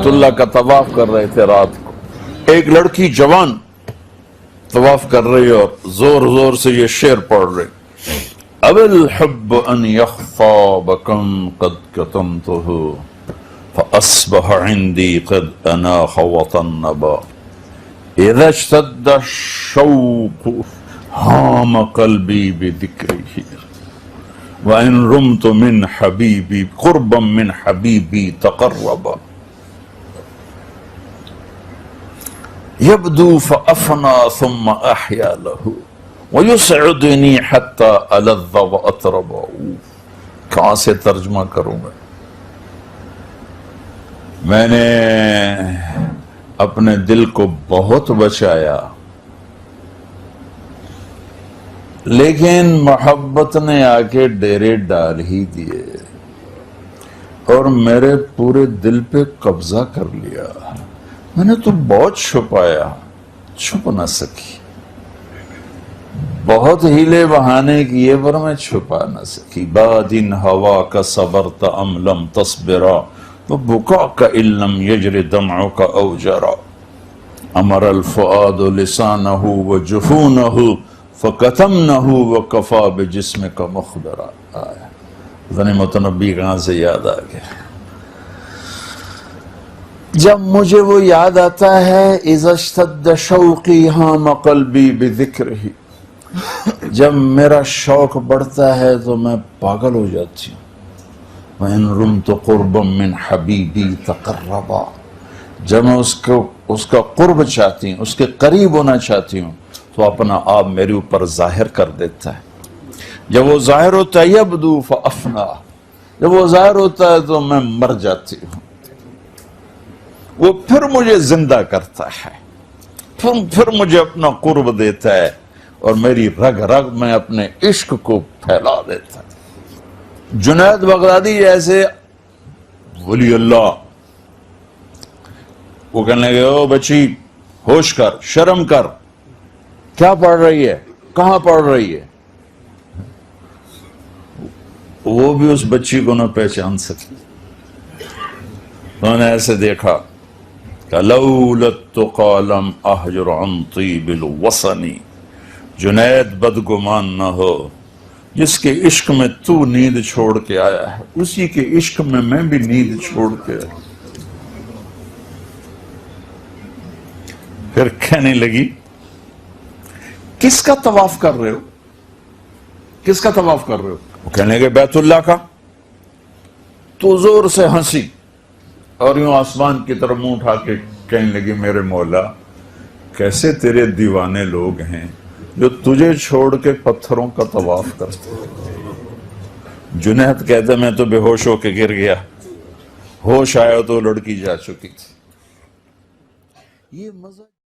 بیت اللہ کا طواف کر رہے تھے رات کو. ایک لڑکی جوان طواف کر رہی اور زور زور سے یہ شعر پڑھ رہی: اب الحب ان یخفا بکم قد کتمتہ فاصبح عندی قد اناخ وطنبا اذا اشتد الشوق ہام قلبی بذکرہ وان رمت من حبیبی قربا من حبیبی تقربا يبدو فأفنى ثم أحيا له ويسعدني حتى ألذ وأطرب. کہاں سے ترجمہ کروں گا؟ میں نے اپنے دل کو بہت بچایا، لیکن محبت نے آ کے ڈیرے ڈال ہی دیے اور میرے پورے دل پہ قبضہ کر لیا. میں نے تو بہت چھپایا، چھپ نہ سکی، بہت ہیلے بہانے کیے پر میں چھپا نہ سکی. بادن ہوا کا صبرت ام لم تصبرا وبکاک ان لم یجر دمعک او جرا امر الفؤاد لسانہ وجفونہ فکتمنہ وکفا بجسمک مخبرا. ذنی متنبی کہاں سے یاد آ گیا؟ جب مجھے وہ یاد آتا ہے اذا اشتد شوقی ہام قلبی بذکرہ، جب میرا شوق بڑھتا ہے تو میں پاگل ہو جاتی ہوں. وَإِن رُمْتُ قُرْبًا مِّنْ حَبِيبِي تَقَرَّبًا، جب میں اس کا قرب چاہتی ہوں، اس کے قریب ہونا چاہتی ہوں تو اپنا آپ میرے اوپر ظاہر کر دیتا ہے. جب وہ ظاہر ہوتا ہے یبدو فافنا، جب وہ ظاہر ہوتا ہے تو میں مر جاتی ہوں. وہ پھر مجھے زندہ کرتا ہے، پھر مجھے اپنا قرب دیتا ہے اور میری رگ رگ میں اپنے عشق کو پھیلا دیتا ہے. جنید بغدادی جیسے ولی اللہ، وہ کہنے لگے او بچی ہوش کر، شرم کر، کیا پڑھ رہی ہے، کہاں پڑھ رہی ہے؟ وہ بھی اس بچی کو نہ پہچان سکی. انہوں نے ایسے دیکھا کہ لولا التقى لم احجر عن طیب الوصن، جنید بدگمان نہ ہو، جس کے عشق میں تو نیند چھوڑ کے آیا ہے اسی کے عشق میں بھی نیند چھوڑ کے آیا. پھر کہنے لگی کس کا طواف کر رہے ہو، کس کا طواف کر رہے ہو؟ وہ کہنے لگے بیت اللہ کا. تو زور سے ہنسی اور یوں آسمان کی طرف منہ اٹھا کے کہنے لگی میرے مولا کیسے تیرے دیوانے لوگ ہیں جو تجھے چھوڑ کے پتھروں کا طواف کرتے. جنید کہتا میں تو بے ہوش ہو کے گر گیا، ہوش آیا تو لڑکی جا چکی تھی. یہ مزہ